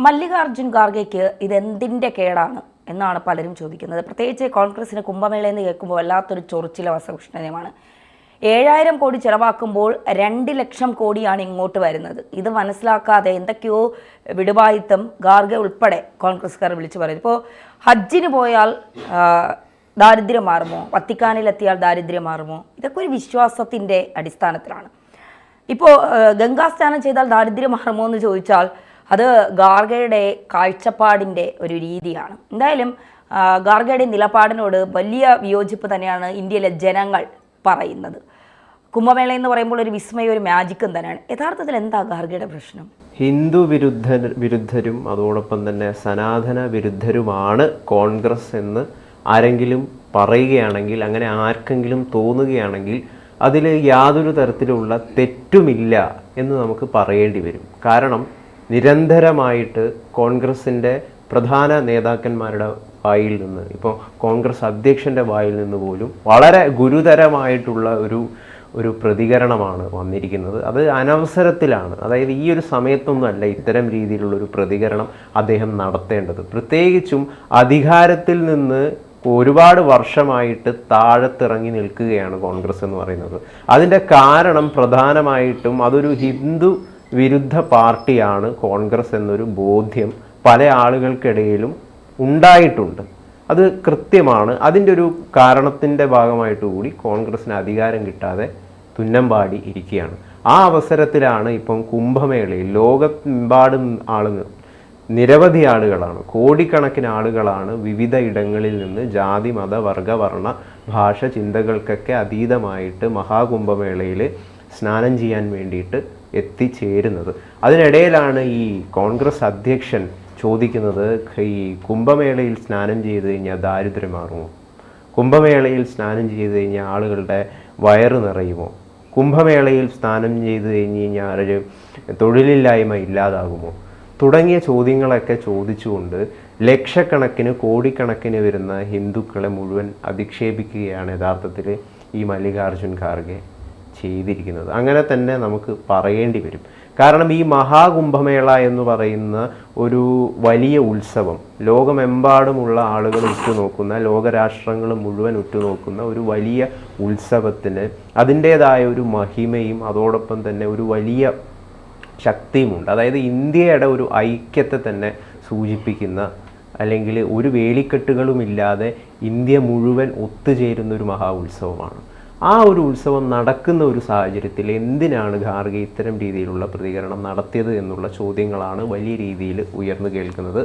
മല്ലികാർജുൻ ഖാർഗെക്ക് ഇതെന്തിൻ്റെ കേടാണ് എന്നാണ് പലരും ചോദിക്കുന്നത്. പ്രത്യേകിച്ച് കോൺഗ്രസിന് കുംഭമേളയെന്ന് കേൾക്കുമ്പോൾ വല്ലാത്തൊരു ചൊറിച്ചില വസവിഷ്ണുതമാണ്. 7000 കോടി ചിലവാക്കുമ്പോൾ 2 ലക്ഷം കോടിയാണ് ഇങ്ങോട്ട് വരുന്നത്. ഇത് മനസ്സിലാക്കാതെ എന്തൊക്കെയോ വിടുവായിത്തം ഖാർഗെ ഉൾപ്പെടെ കോൺഗ്രസ്സുകാർ വിളിച്ചു പറയും. ഇപ്പോൾ ഹജ്ജിന് പോയാൽ ദാരിദ്ര്യം മാറുമോ, വത്തിക്കാനിലെത്തിയാൽ ദാരിദ്ര്യം മാറുമോ, ഇതൊക്കെ ഒരു വിശ്വാസത്തിൻ്റെ അടിസ്ഥാനത്തിലാണ്. ഇപ്പോൾ ഗംഗാസ്നാനം ചെയ്താൽ ദാരിദ്ര്യം മാറുമോ എന്ന് ചോദിച്ചാൽ അത് ഖാർഗെയുടെ കാഴ്ചപ്പാടിൻ്റെ ഒരു രീതിയാണ്. എന്തായാലും ഖാർഗെയുടെ നിലപാടിനോട് വലിയ വിയോജിപ്പ് തന്നെയാണ് ഇന്ത്യയിലെ ജനങ്ങൾ പറയുന്നത്. കുംഭമേള എന്ന് പറയുമ്പോൾ ഒരു വിസ്മയം, ഒരു മാജിക്കും തന്നെയാണ്. യഥാർത്ഥത്തിൽ എന്താ ഖാർഗെയുടെ പ്രശ്നം? ഹിന്ദു വിരുദ്ധരും അതോടൊപ്പം തന്നെ സനാതന വിരുദ്ധരുമാണ് കോൺഗ്രസ് എന്ന് ആരെങ്കിലും പറയുകയാണെങ്കിൽ, അങ്ങനെ ആർക്കെങ്കിലും തോന്നുകയാണെങ്കിൽ അതിൽ യാതൊരു തരത്തിലുള്ള തെറ്റുമില്ല എന്ന് നമുക്ക് പറയേണ്ടി വരും. കാരണം നിരന്തരമായിട്ട് കോൺഗ്രസിൻ്റെ പ്രധാന നേതാക്കന്മാരുടെ വായിൽ നിന്ന്, ഇപ്പോൾ കോൺഗ്രസ് അധ്യക്ഷൻ്റെ വായിൽ നിന്ന് പോലും വളരെ ഗുരുതരമായിട്ടുള്ള ഒരു പ്രതികരണമാണ് വന്നിരിക്കുന്നത്. അത് അനവസരത്തിലാണ്. അതായത് ഈ ഒരു സമയത്തൊന്നുമല്ല ഇത്തരം രീതിയിലുള്ളൊരു പ്രതികരണം അദ്ദേഹം നടത്തേണ്ടത്. പ്രത്യേകിച്ചും അധികാരത്തിൽ നിന്ന് ഒരുപാട് വർഷമായിട്ട് താഴത്തിറങ്ങി നിൽക്കുകയാണ് കോൺഗ്രസ് എന്ന് പറയുന്നത്. അതിൻ്റെ കാരണം പ്രധാനമായിട്ടും അതൊരു ഹിന്ദു വിരുദ്ധ പാർട്ടിയാണ് കോൺഗ്രസ് എന്നൊരു ബോധ്യം പല ആളുകൾക്കിടയിലും ഉണ്ടായിട്ടുണ്ട്. അത് കൃത്യമാണ്. അതിൻ്റെ ഒരു കാരണത്തിൻ്റെ ഭാഗമായിട്ട് കൂടി കോൺഗ്രസിന് അധികാരം കിട്ടാതെ തുന്നമ്പാടി ഇരിക്കുകയാണ്. ആ അവസരത്തിലാണ് ഇപ്പം കുംഭമേളയിൽ ലോകമെമ്പാടും നിരവധി ആളുകളാണ്, കോടിക്കണക്കിന് ആളുകളാണ് വിവിധ ഇടങ്ങളിൽ നിന്ന് ജാതി മത വർഗ വർണ്ണ ഭാഷ ചിന്തകൾക്കൊക്കെ അതീതമായിട്ട് മഹാകുംഭമേളയിൽ സ്നാനം ചെയ്യാൻ വേണ്ടിയിട്ട് എത്തിച്ചേരുന്നത്. അതിനിടയിലാണ് ഈ കോൺഗ്രസ് അധ്യക്ഷൻ ചോദിക്കുന്നത്, ഈ കുംഭമേളയിൽ സ്നാനം ചെയ്ത് കഴിഞ്ഞാൽ ദാരിദ്ര്യം മാറുമോ? കുംഭമേളയിൽ സ്നാനം ചെയ്ത് കഴിഞ്ഞാൽ ആളുകളുടെ വയറ് നിറയുമോ? കുംഭമേളയിൽ സ്നാനം ചെയ്ത് കഴിഞ്ഞ് കഴിഞ്ഞാൽ തൊഴിലില്ലായ്മ ഇല്ലാതാകുമോ? തുടങ്ങിയ ചോദ്യങ്ങളൊക്കെ ചോദിച്ചുകൊണ്ട് ലക്ഷക്കണക്കിന് കോടിക്കണക്കിന് വരുന്ന ഹിന്ദുക്കളെ മുഴുവൻ അധിക്ഷേപിക്കുകയാണ് യഥാർത്ഥത്തിൽ ഈ മല്ലികാർജുൻ ഖാർഗെ ചെയ്തിരിക്കുന്നത്. അങ്ങനെ തന്നെ നമുക്ക് പറയേണ്ടി വരും. കാരണം ഈ മഹാകുംഭമേള എന്ന് പറയുന്ന ഒരു വലിയ ഉത്സവം, ലോകമെമ്പാടുമുള്ള ആളുകൾ ഉറ്റുനോക്കുന്ന, ലോകരാഷ്ട്രങ്ങൾ മുഴുവൻ ഉറ്റുനോക്കുന്ന ഒരു വലിയ ഉത്സവത്തിന് അതിൻ്റേതായ ഒരു മഹിമയും അതോടൊപ്പം തന്നെ ഒരു വലിയ ശക്തിയുമുണ്ട്. അതായത് ഇന്ത്യയുടെ ഒരു ഐക്യത്തെ തന്നെ സൂചിപ്പിക്കുന്ന, അല്ലെങ്കിൽ ഒരു വേലിക്കെട്ടുകളുമില്ലാതെ ഇന്ത്യ മുഴുവൻ ഒത്തുചേരുന്ന ഒരു മഹാ ഉത്സവമാണ്. ആ ഒരു ഉത്സവം നടക്കുന്ന ഒരു സാഹചര്യത്തിൽ എന്തിനാണ് ഖാർഗെ ഇത്തരം രീതിയിലുള്ള പ്രതികരണം നടത്തിയത് എന്നുള്ള ചോദ്യങ്ങളാണ് വലിയ രീതിയിൽ ഉയർന്നു കേൾക്കുന്നത്.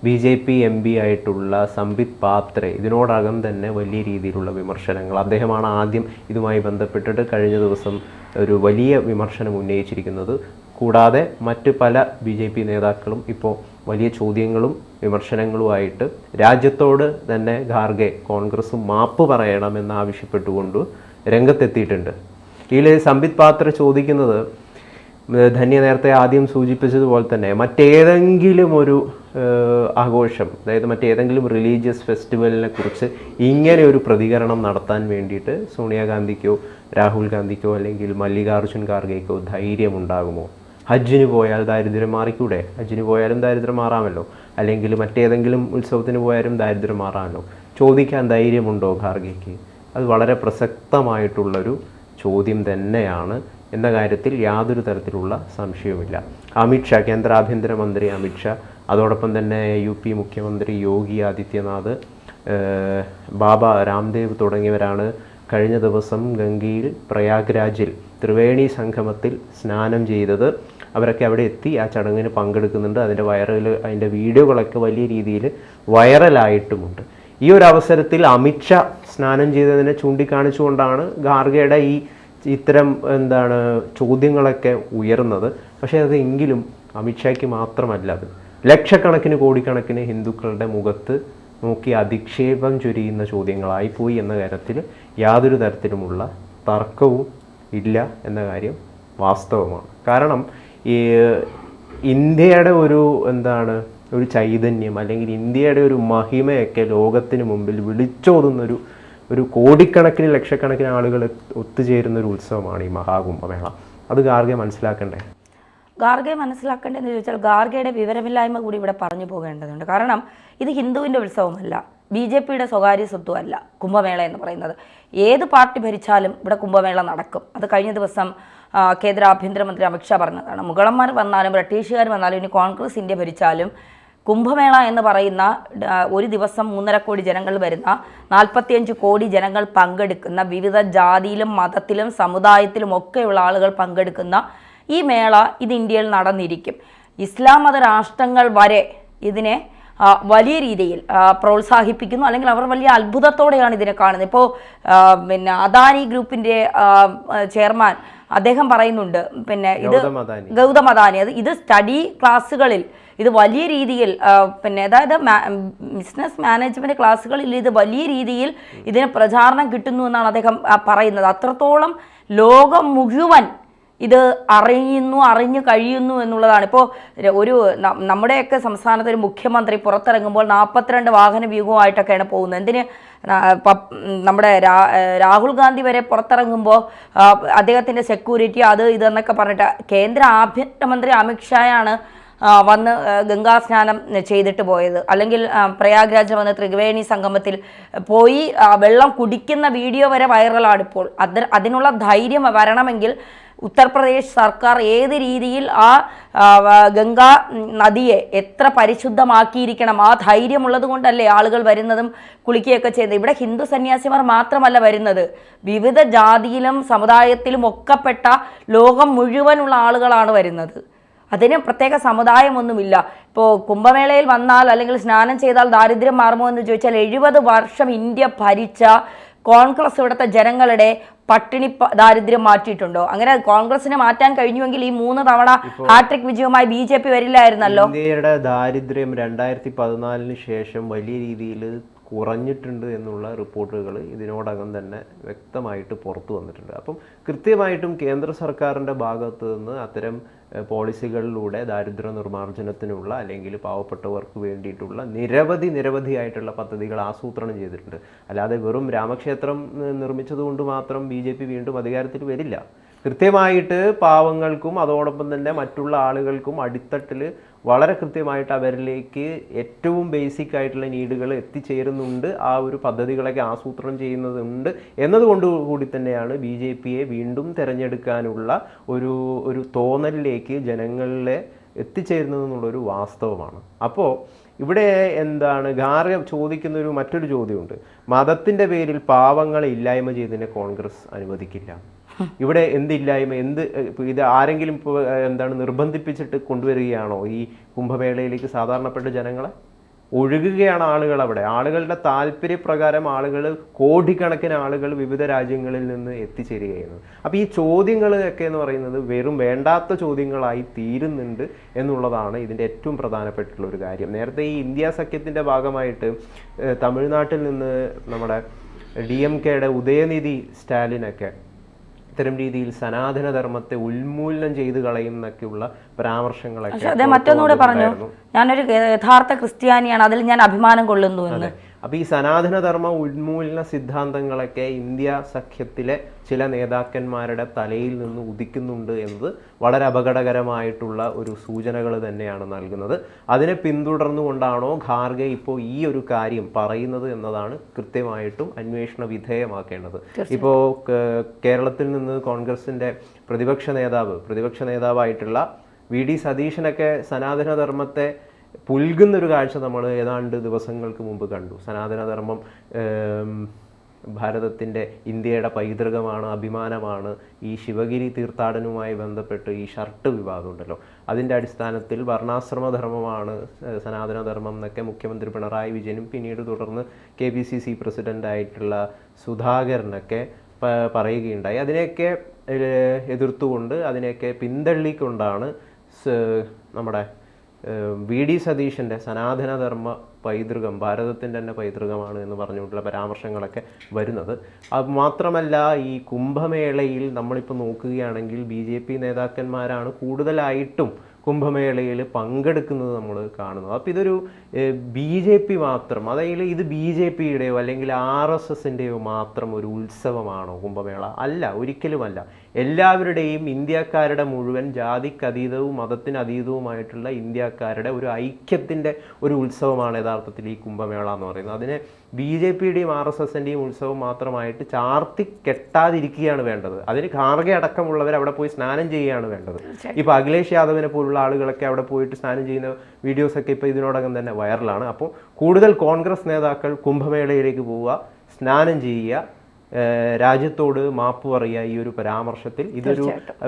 BJP MP ആയിട്ടുള്ള സംബിത് പാത്രെ ഇതിനോടകം തന്നെ വലിയ രീതിയിലുള്ള വിമർശനങ്ങൾ, അദ്ദേഹമാണ് ആദ്യം ഇതുമായി ബന്ധപ്പെട്ടിട്ട് കഴിഞ്ഞ ദിവസം ഒരു വലിയ വിമർശനം ഉന്നയിച്ചിരിക്കുന്നത്. കൂടാതെ മറ്റ് പല BJP നേതാക്കളും ഇപ്പോൾ വലിയ ചോദ്യങ്ങളും വിമർശനങ്ങളുമായിട്ട് രാജ്യത്തോട് തന്നെ ഖാർഗെ കോൺഗ്രസ് മാപ്പ് പറയണമെന്ന് ആവശ്യപ്പെട്ടുകൊണ്ട് രംഗത്തെത്തിയിട്ടുണ്ട്. ഇതിൽ സംബിത് പാത്ര ചോദിക്കുന്നത്, ധന്യ നേരത്തെ ആദ്യം സൂചിപ്പിച്ചതുപോലെ തന്നെ മറ്റേതെങ്കിലും ഒരു ആഘോഷം, അതായത് മറ്റേതെങ്കിലും റിലീജിയസ് ഫെസ്റ്റിവലിനെ കുറിച്ച് ഇങ്ങനെ ഒരു പ്രതികരണം നടത്താൻ വേണ്ടിയിട്ട് സോണിയാഗാന്ധിക്കോ രാഹുൽ ഗാന്ധിക്കോ അല്ലെങ്കിൽ മല്ലികാർജുൻ ഖാർഗെക്കോ ധൈര്യമുണ്ടാകുമോ? ഹജ്ജിന് പോയാൽ ദാരിദ്ര്യം മാറിക്കൂടെ? ഹജ്ജിന് പോയാലും ദാരിദ്ര്യം മാറാമല്ലോ, അല്ലെങ്കിൽ മറ്റേതെങ്കിലും ഉത്സവത്തിന് പോയാലും ദാരിദ്ര്യം മാറാമല്ലോ. ചോദിക്കാൻ ധൈര്യമുണ്ടോ ഖാർഗെക്ക്? അത് വളരെ പ്രസക്തമായിട്ടുള്ളൊരു ചോദ്യം തന്നെയാണ് എന്ന കാര്യത്തിൽ യാതൊരു തരത്തിലുള്ള സംശയവുമില്ല. അമിത്ഷാ, കേന്ദ്ര ആഭ്യന്തരമന്ത്രി അമിത്ഷാ, അതോടൊപ്പം തന്നെ UP മുഖ്യമന്ത്രി യോഗി ആദിത്യനാഥ്, ബാബ രാംദേവ് തുടങ്ങിയവരാണ് കഴിഞ്ഞ ദിവസം ഗംഗയിൽ പ്രയാഗ്രാജിൽ ത്രിവേണി സംഗമത്തിൽ സ്നാനം ചെയ്തത്. അവരൊക്കെ അവിടെ എത്തി ആ ചടങ്ങിന് പങ്കെടുക്കുന്നുണ്ട്. അതിൻ്റെ വീഡിയോകളൊക്കെ വലിയ രീതിയിൽ വൈറലായിട്ടുമുണ്ട്. ഈ ഒരു അവസരത്തിൽ അമിത്ഷാ സ്നാനം ചെയ്തതിനെ ചൂണ്ടിക്കാണിച്ചുകൊണ്ടാണ് ഖാർഗെയുടെ ഇത്തരം ചോദ്യങ്ങളൊക്കെ ഉയർന്നത്. പക്ഷേ അത് എങ്കിലും അമിത്ഷായ്ക്ക് മാത്രമല്ല, അത് ലക്ഷക്കണക്കിന് കോടിക്കണക്കിന് ഹിന്ദുക്കളുടെ മുഖത്ത് നോക്കി അധിക്ഷേപം ചൊരിയുന്ന ചോദ്യങ്ങളായിപ്പോയി എന്ന കാര്യത്തിൽ യാതൊരു തരത്തിലുമുള്ള തർക്കവും ഇല്ല എന്ന കാര്യം വാസ്തവമാണ്. കാരണം ഈ ഇന്ത്യയുടെ ഒരു ചൈതന്യം, അല്ലെങ്കിൽ ഇന്ത്യയുടെ ഒരു മഹിമയൊക്കെ ലോകത്തിന് മുമ്പിൽ വിളിച്ചോതുന്നൊരു കോടിക്കണക്കിന് ലക്ഷക്കണക്കിന് ആളുകൾ ഒത്തുചേരുന്ന ഒരു ഉത്സവമാണ് ഈ മഹാകുംഭമേള. അത് ഖാർഗെ മനസ്സിലാക്കണ്ടേ? ഗാർഗെ മനസ്സിലാക്കേണ്ടതെന്ന് ചോദിച്ചാൽ ഗാർഗയുടെ വിവരമില്ലായ്മ കൂടി ഇവിടെ പറഞ്ഞു പോകേണ്ടതുണ്ട്. കാരണം ഇത് ഹിന്ദുവിൻ്റെ ഉത്സവമല്ല, BJPയുടെ സ്വകാര്യ സ്വത്തുമല്ല കുംഭമേള എന്ന് പറയുന്നത്. ഏത് പാർട്ടി ഭരിച്ചാലും ഇവിടെ കുംഭമേള നടക്കും. അത് കഴിഞ്ഞ ദിവസം കേന്ദ്ര ആഭ്യന്തരമന്ത്രി അമിത്ഷാ പറഞ്ഞതാണ്. മുഗളന്മാർ വന്നാലും ബ്രിട്ടീഷുകാർ വന്നാലും ഇനി കോൺഗ്രസ് ഇന്ത്യ ഭരിച്ചാലും കുംഭമേള എന്ന് പറയുന്ന ഒരു ദിവസം 3.5 കോടി ജനങ്ങൾ വരുന്ന 45 കോടി ജനങ്ങൾ പങ്കെടുക്കുന്ന വിവിധ ജാതിയിലും മതത്തിലും സമുദായത്തിലും ഒക്കെയുള്ള ആളുകൾ പങ്കെടുക്കുന്ന ഈ മേള ഇത് ഇന്ത്യയിൽ നടന്നിരിക്കും. ഇസ്ലാം മത രാഷ്ട്രങ്ങൾ വരെ ഇതിനെ വലിയ രീതിയിൽ പ്രോത്സാഹിപ്പിക്കുന്നു, അല്ലെങ്കിൽ അവർ വലിയ അത്ഭുതത്തോടെയാണ് ഇതിനെ കാണുന്നത്. ഇപ്പോൾ പിന്നെ അദാനി ഗ്രൂപ്പിൻ്റെ ചെയർമാൻ അദ്ദേഹം പറയുന്നുണ്ട്, പിന്നെ ഇത് ഗൗതം അദാനി ഇത് സ്റ്റഡി ക്ലാസ്സുകളിൽ ഇത് വലിയ രീതിയിൽ പിന്നെ അതായത് ബിസിനസ് മാനേജ്മെൻറ്റ് ക്ലാസ്സുകളിൽ ഇത് വലിയ രീതിയിൽ ഇതിന് പ്രചാരണം കിട്ടുന്നു എന്നാണ് അദ്ദേഹം പറയുന്നത്. അത്രത്തോളം ലോകം മുഴുവൻ ഇത് അറിഞ്ഞു കഴിയുന്നു എന്നുള്ളതാണ്. ഇപ്പോൾ നമ്മുടെയൊക്കെ സംസ്ഥാനത്ത് ഒരു മുഖ്യമന്ത്രി പുറത്തിറങ്ങുമ്പോൾ 42 വാഹന വ്യൂഹമായിട്ടൊക്കെയാണ് പോകുന്നത്. എന്തിന് നമ്മുടെ രാഹുൽ ഗാന്ധി വരെ പുറത്തിറങ്ങുമ്പോൾ അദ്ദേഹത്തിൻ്റെ സെക്യൂരിറ്റി അത് ഇതെന്നൊക്കെ പറഞ്ഞിട്ട് കേന്ദ്ര ആഭ്യന്തരമന്ത്രി അമിത്ഷായാണ് വന്ന് ഗംഗാ സ്നാനം ചെയ്തിട്ട് പോയത്. അല്ലെങ്കിൽ പ്രയാഗ്രാജ് വന്ന് ത്രിവേണി സംഗമത്തിൽ പോയി വെള്ളം കുടിക്കുന്ന വീഡിയോ വരെ വൈറലാണ് ഇപ്പോൾ. അതിനുള്ള ധൈര്യം വരണമെങ്കിൽ ഉത്തർപ്രദേശ് സർക്കാർ ഏത് രീതിയിൽ ആ ഗംഗാ നദിയെ എത്ര പരിശുദ്ധമാക്കിയിരിക്കണം, ആ ധൈര്യമുള്ളത് കൊണ്ടല്ലേ ആളുകൾ വരുന്നതും കുളിക്കുകയൊക്കെ ചെയ്യുന്നത്. ഇവിടെ ഹിന്ദു സന്യാസിമാർ മാത്രമല്ല വരുന്നത്, വിവിധ ജാതിയിലും സമുദായത്തിലും ഒക്കെപ്പെട്ട ലോകം മുഴുവനുള്ള ആളുകളാണ് വരുന്നത്. അതിന് പ്രത്യേക സമുദായമൊന്നുമില്ല. ഇപ്പോൾ കുംഭമേളയിൽ വന്നാൽ അല്ലെങ്കിൽ സ്നാനം ചെയ്താൽ ദാരിദ്ര്യം മാറുമോ എന്ന് ചോദിച്ചാൽ 70 വർഷം ഇന്ത്യ ഭരിച്ച കോൺഗ്രസ് ഇവിടുത്തെ ജനങ്ങളുടെ പട്ടിണി ദാരിദ്ര്യം മാറ്റിയിട്ടുണ്ടോ? അങ്ങനെ കോൺഗ്രസിനെ മാറ്റാൻ കഴിഞ്ഞുവെങ്കിൽ ഈ 3 തവണ ഹാട്രിക് വിജയവുമായി BJP വരില്ലായിരുന്നല്ലോ. ഇന്ത്യയുടെ ദാരിദ്ര്യം 2014 ശേഷം വലിയ രീതിയിൽ കുറഞ്ഞിട്ടുണ്ട് എന്നുള്ള റിപ്പോർട്ടുകൾ ഇതിനോടകം തന്നെ വ്യക്തമായിട്ട് പുറത്തു വന്നിട്ടുണ്ട്. അപ്പം കൃത്യമായിട്ടും കേന്ദ്ര സർക്കാരിൻ്റെ ഭാഗത്തു നിന്ന് അത്തരം പോളിസികളിലൂടെ ദാരിദ്ര്യ നിർമ്മാർജ്ജനത്തിനുള്ള അല്ലെങ്കിൽ പാവപ്പെട്ടവർക്ക് വേണ്ടിയിട്ടുള്ള നിരവധിയായിട്ടുള്ള പദ്ധതികൾ ആസൂത്രണം ചെയ്തിട്ടുണ്ട്. അല്ലാതെ വെറും രാമക്ഷേത്രം നിർമ്മിച്ചതുകൊണ്ട് മാത്രം BJP വീണ്ടും അധികാരത്തിൽ വരില്ല. കൃത്യമായിട്ട് പാവങ്ങൾക്കും അതോടൊപ്പം തന്നെ മറ്റുള്ള ആളുകൾക്കും അടിത്തട്ടിൽ വളരെ കൃത്യമായിട്ട് അവരിലേക്ക് ഏറ്റവും ബേസിക് ആയിട്ടുള്ള നീഡുകൾ എത്തിച്ചേരുന്നുണ്ട്. ആ ഒരു പദ്ധതികളൊക്കെ ആസൂത്രണം ചെയ്യുന്നതുണ്ട് എന്നതുകൊണ്ട് കൂടി തന്നെയാണ് BJPയെ വീണ്ടും തിരഞ്ഞെടുക്കാനുള്ള ഒരു തോന്നലിലേക്ക് ജനങ്ങളിലെ എത്തിച്ചേരുന്നതെന്നുള്ളൊരു വാസ്തവമാണ്. അപ്പോൾ ഇവിടെ എന്താണ് ഗാർഗെ ചോദിക്കുന്ന മറ്റൊരു ചോദ്യമുണ്ട്. മതത്തിൻ്റെ പേരിൽ പാവങ്ങളെ ഇല്ലായ്മ ചെയ്തതിനെ കോൺഗ്രസ് അനുവദിക്കില്ല. ഇവിടെ എന്തില്ലായ്മ, ഇത് ആരെങ്കിലും എന്താണ് നിർബന്ധിപ്പിച്ചിട്ട് കൊണ്ടുവരികയാണോ ഈ കുംഭമേളയിലേക്ക് സാധാരണപ്പെട്ട ജനങ്ങളെ? ഒഴുകുകയാണ് ആളുകൾ. അവിടെ ആളുകളുടെ താല്പര്യപ്രകാരം കോടിക്കണക്കിന് ആളുകൾ വിവിധ രാജ്യങ്ങളിൽ നിന്ന് എത്തിച്ചേരുകയാണ്. അപ്പോൾ ഈ ചോദ്യങ്ങളൊക്കെ എന്ന് പറയുന്നത് വെറും വേണ്ടാത്ത ചോദ്യങ്ങളായി തീരുന്നുണ്ട് എന്നുള്ളതാണ് ഇതിൻ്റെ ഏറ്റവും പ്രധാനപ്പെട്ടുള്ള ഒരു കാര്യം. നേരത്തെ ഈ ഇന്ത്യ സഖ്യത്തിൻ്റെ ഭാഗമായിട്ട് തമിഴ്നാട്ടിൽ നിന്ന് നമ്മുടെ DMKയുടെ ഉദയനിധി സ്റ്റാലിനൊക്കെ ഇത്തരം രീതിയിൽ സനാതനധർമ്മത്തെ ഉന്മൂലനം ചെയ്ത് കളയുന്നൊക്കെയുള്ള പരാമർശങ്ങളൊക്കെ മറ്റൊന്നുകൂടെ പറഞ്ഞു, ഞാനൊരു യഥാർത്ഥ ക്രിസ്ത്യാനിയാണ്, അതിൽ ഞാൻ അഭിമാനം കൊള്ളുന്നു എന്ന്. അപ്പോൾ ഈ സനാതനധർമ്മ ഉന്മൂലന സിദ്ധാന്തങ്ങളൊക്കെ ഇന്ത്യ സഖ്യത്തിലെ ചില നേതാക്കന്മാരുടെ തലയിൽ നിന്ന് ഉദിക്കുന്നുണ്ട് എന്നത് വളരെ അപകടകരമായിട്ടുള്ള ഒരു സൂചനകൾ തന്നെയാണ് നൽകുന്നത്. അതിനെ പിന്തുടർന്നുകൊണ്ടാണോ ഖാർഗെ ഇപ്പോൾ ഈ ഒരു കാര്യം പറയുന്നത് എന്നതാണ് കൃത്യമായിട്ടും അന്വേഷണ വിധേയമാക്കേണ്ടത്. ഇപ്പോൾ കേരളത്തിൽ നിന്ന് കോൺഗ്രസിൻ്റെ പ്രതിപക്ഷ നേതാവായിട്ടുള്ള VD സതീശനൊക്കെ സനാതനധർമ്മത്തെ പുൽകുന്നൊരു കാഴ്ച നമ്മൾ ഏതാണ്ട് ദിവസങ്ങൾക്ക് മുമ്പ് കണ്ടു. സനാതനധർമ്മം ഭാരതത്തിൻ്റെ ഇന്ത്യയുടെ പൈതൃകമാണ്, അഭിമാനമാണ്. ഈ ശിവഗിരി തീർത്ഥാടനവുമായി ബന്ധപ്പെട്ട് ഈ ഷർട്ട് വിവാദം ഉണ്ടല്ലോ, അതിൻ്റെ അടിസ്ഥാനത്തിൽ വർണ്ണാശ്രമധർമ്മമാണ് സനാതനധർമ്മം എന്നൊക്കെ മുഖ്യമന്ത്രി പിണറായി വിജയനും പിന്നീട് തുടർന്ന് KPCC പ്രസിഡൻ്റായിട്ടുള്ള സുധാകരനൊക്കെ പറയുകയുണ്ടായി. അതിനെയൊക്കെ എതിർത്തുകൊണ്ട് അതിനെയൊക്കെ പിന്തള്ളിക്കൊണ്ടാണ് നമ്മുടെ VD സതീശൻ്റെ സനാതനധർമ്മ പൈതൃകം ഭാരതത്തിൻ്റെ തന്നെ പൈതൃകമാണ് എന്ന് പറഞ്ഞുകൊണ്ടുള്ള പരാമർശങ്ങളൊക്കെ വരുന്നത്. അത് മാത്രമല്ല, ഈ കുംഭമേളയിൽ നമ്മളിപ്പോൾ നോക്കുകയാണെങ്കിൽ BJP നേതാക്കന്മാരാണ് കൂടുതലായിട്ടും കുംഭമേളയിൽ പങ്കെടുക്കുന്നത് നമ്മൾ കാണുന്നത്. അപ്പോൾ ഇതൊരു BJP മാത്രം, അതായത് ഇത് BJPയുടെയോ അല്ലെങ്കിൽ RSSൻ്റെയോ മാത്രം ഒരു ഉത്സവമാണോ കുംഭമേള? അല്ല, ഒരിക്കലുമല്ല. എല്ലാവരുടെയും ഇന്ത്യക്കാരുടെ മുഴുവൻ ജാതിക്കതീതവും മതത്തിനതീതവുമായിട്ടുള്ള ഇന്ത്യക്കാരുടെ ഒരു ഐക്യത്തിൻ്റെ ഒരു ഉത്സവമാണ് യഥാർത്ഥത്തിൽ ഈ കുംഭമേള എന്ന് പറയുന്നത്. അതിനെ BJPയുടെയും RSSൻ്റെയും ഉത്സവം മാത്രമായിട്ട് ചാർത്തി കെട്ടാതിരിക്കുകയാണ് വേണ്ടത്. അതിന് ഖാർഗെ അടക്കമുള്ളവർ അവിടെ പോയി സ്നാനം ചെയ്യുകയാണ് വേണ്ടത്. ഇപ്പോൾ അഖിലേഷ് യാദവിനെ പോലുള്ള ആളുകളൊക്കെ അവിടെ പോയിട്ട് സ്നാനം ചെയ്യുന്ന വീഡിയോസൊക്കെ ഇപ്പോൾ ഇതിനോടകം തന്നെ വൈറലാണ്. അപ്പോൾ കൂടുതൽ കോൺഗ്രസ് നേതാക്കൾ കുംഭമേളയിലേക്ക് പോവുക, സ്നാനം ചെയ്യുക, രാജ്യത്തോട് മാപ്പ് പറയുക. ഈ ഒരു പരാമർശത്തിൽ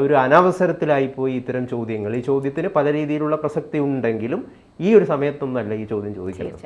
ഒരു അനവസരത്തിലായിപ്പോയി ഇത്തരം ചോദ്യങ്ങൾ. ഈ ചോദ്യത്തിന് പല രീതിയിലുള്ള പ്രസക്തി ഉണ്ടെങ്കിലും ഈ ഒരു സമയത്തൊന്നല്ല ഈ ചോദ്യം ചോദിക്കുന്നത്.